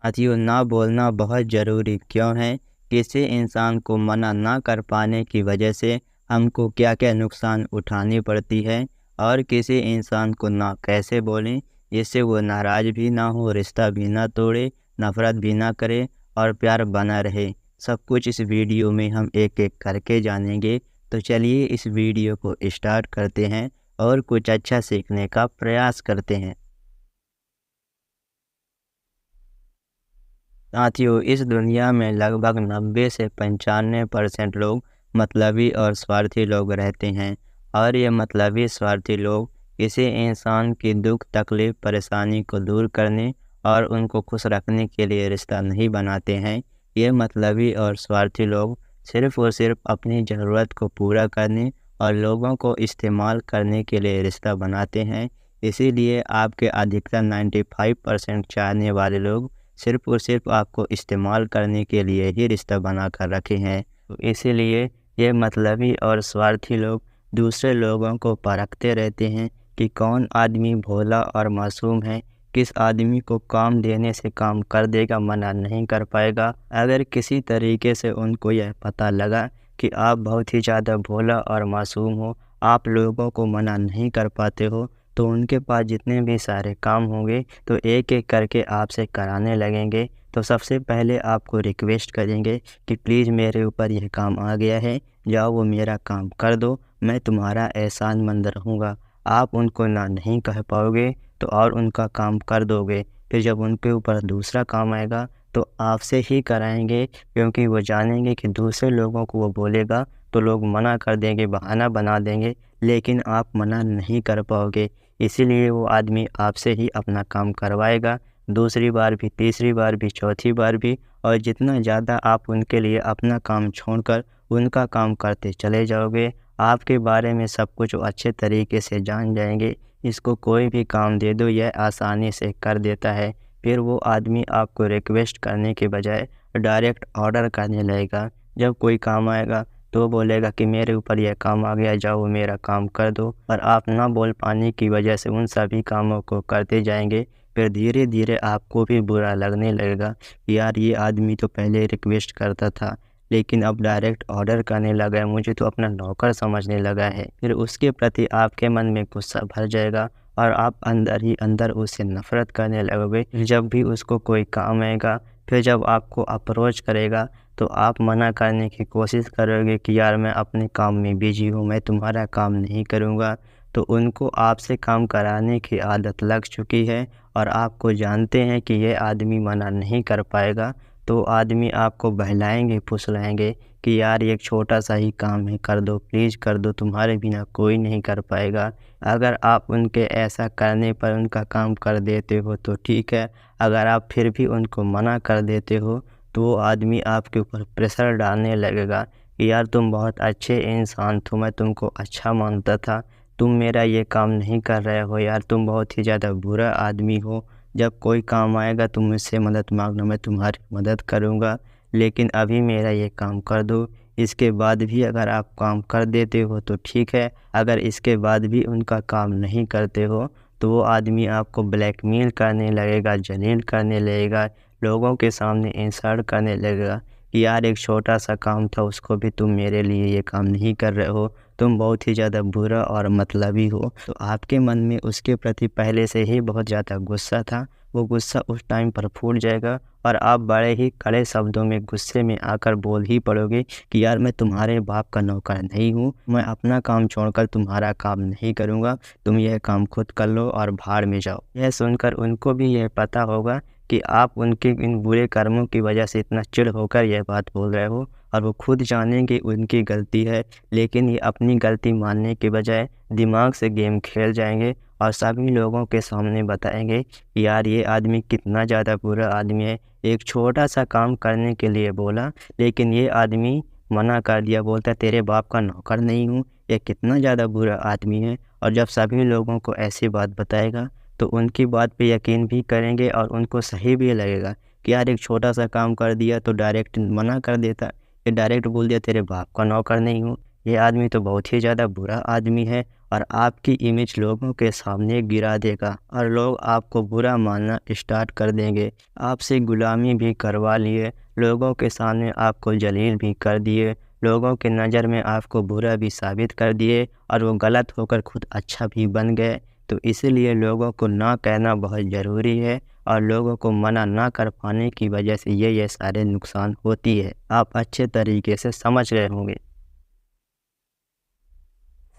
साथियों, ना बोलना बहुत ज़रूरी क्यों है? किसी इंसान को मना ना कर पाने की वजह से हमको क्या-क्या नुकसान उठानी पड़ती है और किसी इंसान को ना कैसे बोलें जिससे वो नाराज़ भी ना हो, रिश्ता भी ना तोड़े, नफ़रत भी ना करे और प्यार बना रहे। सब कुछ इस वीडियो में हम एक-एक करके जानेंगे। तो चलिए इस वीडियो को स्टार्ट करते हैं और कुछ अच्छा सीखने का प्रयास करते हैं। साथियों, इस दुनिया में लगभग 90 से 95% लोग मतलबी और स्वार्थी लोग रहते हैं और ये मतलबी स्वार्थी लोग किसी इंसान की दुख तकलीफ परेशानी को दूर करने और उनको खुश रखने के लिए रिश्ता नहीं बनाते हैं। ये मतलबी और स्वार्थी लोग सिर्फ़ और सिर्फ अपनी ज़रूरत को पूरा करने और लोगों को इस्तेमाल करने के लिए रिश्ता बनाते हैं। इसीलिए आपके अधिकतर 95% चाहने वाले लोग सिर्फ़ और सिर्फ़ आपको इस्तेमाल करने के लिए ही रिश्ता बना कर रखे हैं। तो इसीलिए ये मतलबी और स्वार्थी लोग दूसरे लोगों को परखते रहते हैं कि कौन आदमी भोला और मासूम है, किस आदमी को काम देने से काम कर देगा, मना नहीं कर पाएगा। अगर किसी तरीके से उनको यह पता लगा कि आप बहुत ही ज़्यादा भोला और मासूम हो, आप लोगों को मना नहीं कर पाते हो, तो उनके पास जितने भी सारे काम होंगे तो एक-एक करके आपसे कराने लगेंगे। तो सबसे पहले आपको रिक्वेस्ट करेंगे कि प्लीज़ मेरे ऊपर यह काम आ गया है, जाओ वो मेरा काम कर दो, मैं तुम्हारा एहसानमंद रहूँगा। आप उनको ना नहीं कह पाओगे तो और उनका काम कर दोगे। फिर जब उनके ऊपर दूसरा काम आएगा तो आपसे ही कराएँगे, क्योंकि वो जानेंगे कि दूसरे लोगों को वो बोलेगा तो लोग मना कर देंगे, बहाना बना देंगे, लेकिन आप मना नहीं कर पाओगे। इसीलिए वो आदमी आपसे ही अपना काम करवाएगा, दूसरी बार भी, तीसरी बार भी, चौथी बार भी। और जितना ज़्यादा आप उनके लिए अपना काम छोड़कर उनका काम करते चले जाओगे, आपके बारे में सब कुछ वो अच्छे तरीके से जान जाएँगे। इसको कोई भी काम दे दो, यह आसानी से कर देता है। फिर वो आदमी आपको रिक्वेस्ट करने के बजाय डायरेक्ट ऑर्डर करने लगेगा। जब कोई काम आएगा तो बोलेगा कि मेरे ऊपर यह काम आ गया, जाओ मेरा काम कर दो। और आप ना बोल पाने की वजह से उन सभी कामों को करते जाएंगे। फिर धीरे धीरे आपको भी बुरा लगने लगेगा कि यार ये आदमी तो पहले रिक्वेस्ट करता था, लेकिन अब डायरेक्ट ऑर्डर करने लगा है, मुझे तो अपना नौकर समझने लगा है। फिर उसके प्रति आपके मन में गुस्सा भर जाएगा और आप अंदर ही अंदर उससे नफ़रत करने लगोगे। जब भी उसको कोई काम आएगा, फिर जब आपको अप्रोच करेगा तो आप मना करने की कोशिश करोगे कि यार मैं अपने काम में बिज़ी हूँ, मैं तुम्हारा काम नहीं करूँगा। तो उनको आपसे काम कराने की आदत लग चुकी है और आपको जानते हैं कि ये आदमी मना नहीं कर पाएगा, तो आदमी आपको बहलाएँगे, फुसलाएँगे कि यार ये एक छोटा-सा ही काम है, कर दो, प्लीज़ कर दो, तुम्हारे बिना कोई नहीं कर पाएगा। अगर आप उनके ऐसा करने पर उनका काम कर देते हो तो ठीक है, अगर आप फिर भी उनको मना कर देते हो तो वो आदमी आपके ऊपर प्रेशर डालने लगेगा कि यार तुम बहुत अच्छे इंसान हो, मैं तुमको अच्छा मानता था, तुम मेरा ये काम नहीं कर रहे हो यार, तुम बहुत ही ज़्यादा बुरा आदमी हो। जब कोई काम आएगा तुम मुझसे मदद मांगना, मैं तुम्हारी मदद करूँगा, लेकिन अभी मेरा ये काम कर दो। इसके बाद भी अगर आप काम कर देते हो तो ठीक है, अगर इसके बाद भी उनका काम नहीं करते हो तो वो आदमी आपको ब्लैकमेल करने लगेगा, जलील करने लगेगा, लोगों के सामने इंसल्ट करने लगेगा कि यार एक छोटा-सा काम था, उसको भी तुम मेरे लिए ये काम नहीं कर रहे हो, तुम बहुत ही ज़्यादा बुरा और मतलबी हो। तो आपके मन में उसके प्रति पहले से ही बहुत ज़्यादा गुस्सा था, वो गुस्सा उस टाइम पर फूट जाएगा और आप बड़े ही कड़े शब्दों में गुस्से में आकर बोल ही पड़ोगे कि यार मैं तुम्हारे बाप का नौकर नहीं हूँ, मैं अपना काम छोड़कर तुम्हारा काम नहीं करूँगा, तुम यह काम खुद कर लो और भाड़ में जाओ। यह सुनकर उनको भी यह पता होगा कि आप उनके इन बुरे कर्मों की वजह से इतना चिढ़ होकर यह बात बोल रहे हो और वो खुद जानेंगे उनकी गलती है, लेकिन ये अपनी गलती मानने के बजाय दिमाग से गेम खेल जाएंगे और सभी लोगों के सामने बताएंगे कि यार ये आदमी कितना ज़्यादा बुरा आदमी है, एक छोटा सा काम करने के लिए बोला लेकिन ये आदमी मना कर दिया, बोलता तेरे बाप का नौकर नहीं हूँ, ये कितना ज़्यादा बुरा आदमी है। और जब सभी लोगों को ऐसी बात बताएगा तो उनकी बात पे यकीन भी करेंगे और उनको सही भी लगेगा कि यार एक छोटा-सा काम कर दिया तो डायरेक्ट मना कर देता, ये डायरेक्ट बोल दिया तेरे बाप का नौकर नहीं हूँ, ये आदमी तो बहुत ही ज़्यादा बुरा आदमी है और आपकी इमेज लोगों के सामने गिरा देगा और लोग आपको बुरा मानना स्टार्ट कर देंगे। आपसे गुलामी भी करवा लिए, लोगों के सामने आपको जलील भी कर दिए, लोगों के नज़र में आपको बुरा भी साबित कर दिए और वो गलत होकर खुद अच्छा भी बन गए। तो इसीलिए लोगों को ना कहना बहुत ज़रूरी है और लोगों को मना ना कर पाने की वजह से ये सारे नुकसान होती है। आप अच्छे तरीके से समझ रहे होंगे।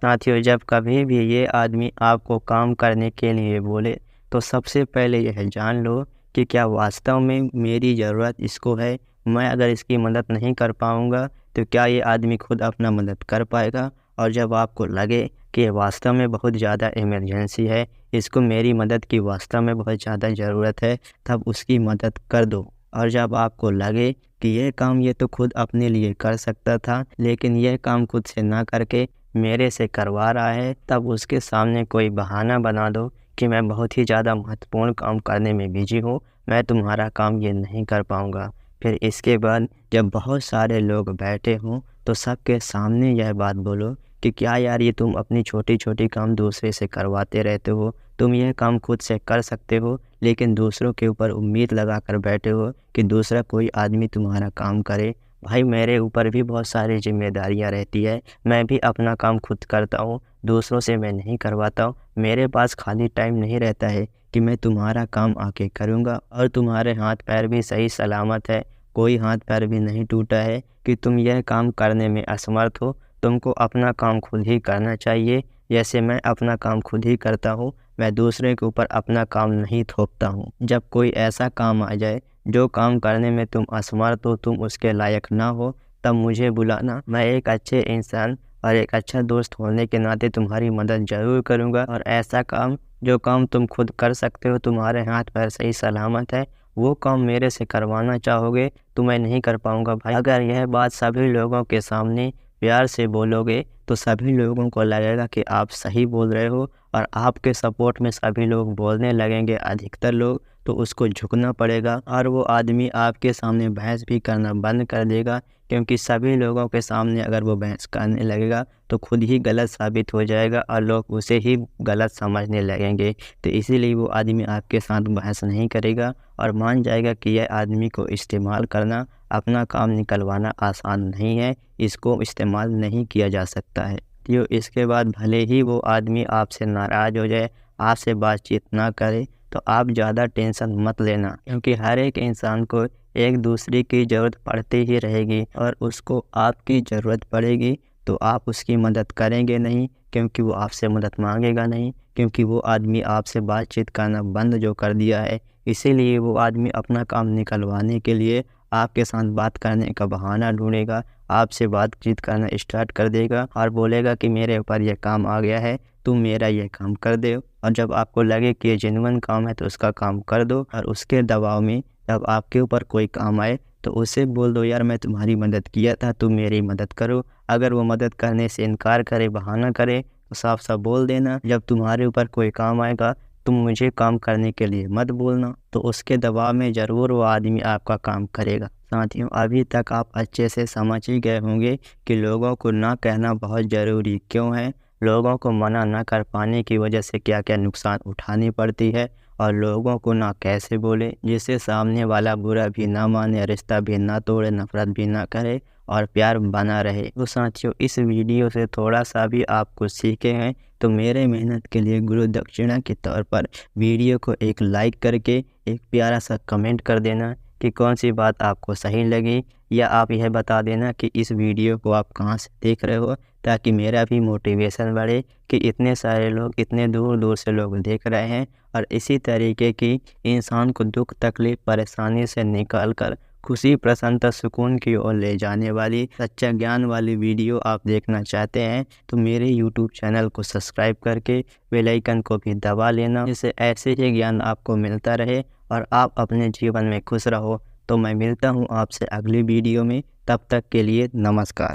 साथियों, जब कभी भी ये आदमी आपको काम करने के लिए बोले तो सबसे पहले यह जान लो कि क्या वास्तव में मेरी ज़रूरत इसको है। मैं अगर इसकी मदद नहीं कर पाऊँगा तो क्या ये आदमी खुद अपना मदद कर पाएगा। और जब आपको लगे कि ये वास्तव में बहुत ज़्यादा इमरजेंसी है, इसको मेरी मदद की वास्तव में बहुत ज़्यादा ज़रूरत है, तब उसकी मदद कर दो। और जब आपको लगे कि ये काम ये तो खुद अपने लिए कर सकता था, लेकिन यह काम खुद से ना करके मेरे से करवा रहा है, तब उसके सामने कोई बहाना बना दो कि मैं बहुत ही ज़्यादा महत्वपूर्ण काम करने में बिजी हूँ, मैं तुम्हारा काम ये नहीं कर पाऊँगा। फिर इसके बाद जब बहुत सारे लोग बैठे हों तो सबके सामने यह बात बोलो कि क्या यार, ये तुम अपनी छोटी छोटी काम दूसरे से करवाते रहते हो, तुम यह काम खुद से कर सकते हो, लेकिन दूसरों के ऊपर उम्मीद लगा कर बैठे हो कि दूसरा कोई आदमी तुम्हारा काम करे। भाई, मेरे ऊपर भी बहुत सारी जिम्मेदारियां रहती है, मैं भी अपना काम खुद करता हूँ, दूसरों से मैं नहीं करवाता हूँ। मेरे पास खाली टाइम नहीं रहता है कि मैं तुम्हारा काम आके करूँगा। और तुम्हारे हाथ पैर भी सही सलामत है, कोई हाथ पैर भी नहीं टूटा है कि तुम यह काम करने में असमर्थ हो। तुमको अपना काम खुद ही करना चाहिए, जैसे मैं अपना काम खुद ही करता हूँ। मैं दूसरे के ऊपर अपना काम नहीं थोपता हूँ। जब कोई ऐसा काम आ जाए जो काम करने में तुम असमर्थ हो, तुम उसके लायक ना हो, तब मुझे बुलाना। मैं एक अच्छे इंसान और एक अच्छा दोस्त होने के नाते तुम्हारी मदद ज़रूर करूँगा। और ऐसा काम जो काम तुम खुद कर सकते हो, तुम्हारे हाथ पैर सही सलामत है, वो काम मेरे से करवाना चाहोगे तो मैं नहीं कर पाऊँगा। भाई, अगर यह बात सभी लोगों के सामने प्यार से बोलोगे तो सभी लोगों को लगेगा कि आप सही बोल रहे हो और आपके सपोर्ट में सभी लोग बोलने लगेंगे, अधिकतर लोग। तो उसको झुकना पड़ेगा और वो आदमी आपके सामने बहस भी करना बंद कर देगा, क्योंकि सभी लोगों के सामने अगर वो बहस करने लगेगा तो खुद ही गलत साबित हो जाएगा और लोग उसे ही गलत समझने लगेंगे। तो इसीलिए वो आदमी आपके साथ बहस नहीं करेगा और मान जाएगा कि यह आदमी को इस्तेमाल करना, अपना काम निकलवाना आसान नहीं है, इसको इस्तेमाल नहीं किया जा सकता है। तो इसके बाद भले ही वो आदमी आपसे नाराज़ हो जाए, आपसे बातचीत ना करे, तो आप ज़्यादा टेंशन मत लेना, क्योंकि हर एक इंसान को एक दूसरे की ज़रूरत पड़ती ही रहेगी और उसको आपकी ज़रूरत पड़ेगी तो आप उसकी मदद करेंगे नहीं, क्योंकि वो आपसे मदद मांगेगा नहीं, क्योंकि वो आदमी आपसे बातचीत करना बंद जो कर दिया है। इसीलिए वो आदमी अपना काम निकलवाने के लिए आपके साथ बात करने का बहाना ढूंढेगा, आपसे बातचीत करना स्टार्ट कर देगा और बोलेगा कि मेरे ऊपर यह काम आ गया है, तुम मेरा ये काम कर दो। और जब आपको लगे कि ये जेन्युइन काम है तो उसका काम कर दो। और उसके दबाव में जब आपके ऊपर कोई काम आए तो उसे बोल दो, यार मैं तुम्हारी मदद किया था, तुम मेरी मदद करो। अगर वो मदद करने से इनकार करे, बहाना करे, तो साफ साफ बोल देना, जब तुम्हारे ऊपर कोई काम आएगा तुम मुझे काम करने के लिए मत बोलना। तो उसके दबाव में ज़रूर वो आदमी आपका काम करेगा। साथियों, अभी तक आप अच्छे से समझ ही गए होंगे कि लोगों को ना कहना बहुत ज़रूरी क्यों है, लोगों को मना ना कर पाने की वजह से क्या क्या नुकसान उठानी पड़ती है, और लोगों को ना कैसे बोले जिससे सामने वाला बुरा भी ना माने, रिश्ता भी ना तोड़े, नफरत भी ना करे और प्यार बना रहे। तो साथियों, इस वीडियो से थोड़ा सा भी आप कुछ सीखे हैं तो मेरे मेहनत के लिए गुरु दक्षिणा के तौर पर वीडियो को एक लाइक करके एक प्यारा सा कमेंट कर देना कि कौन सी बात आपको सही लगी, या आप यह बता देना कि इस वीडियो को आप कहाँ से देख रहे हो, ताकि मेरा भी मोटिवेशन बढ़े कि इतने सारे लोग, इतने दूर दूर से लोग देख रहे हैं और इसी तरीके की इंसान को दुख, तकलीफ, परेशानी से निकाल कर खुशी, प्रसन्नता, सुकून की ओर ले जाने वाली सच्चा ज्ञान वाली वीडियो आप देखना चाहते हैं तो मेरे YouTube चैनल को सब्सक्राइब करके बेल आइकन को भी दबा लेना, जिससे ऐसे ही ज्ञान आपको मिलता रहे और आप अपने जीवन में खुश रहो। तो मैं मिलता हूँ आपसे अगली वीडियो में, तब तक के लिए नमस्कार।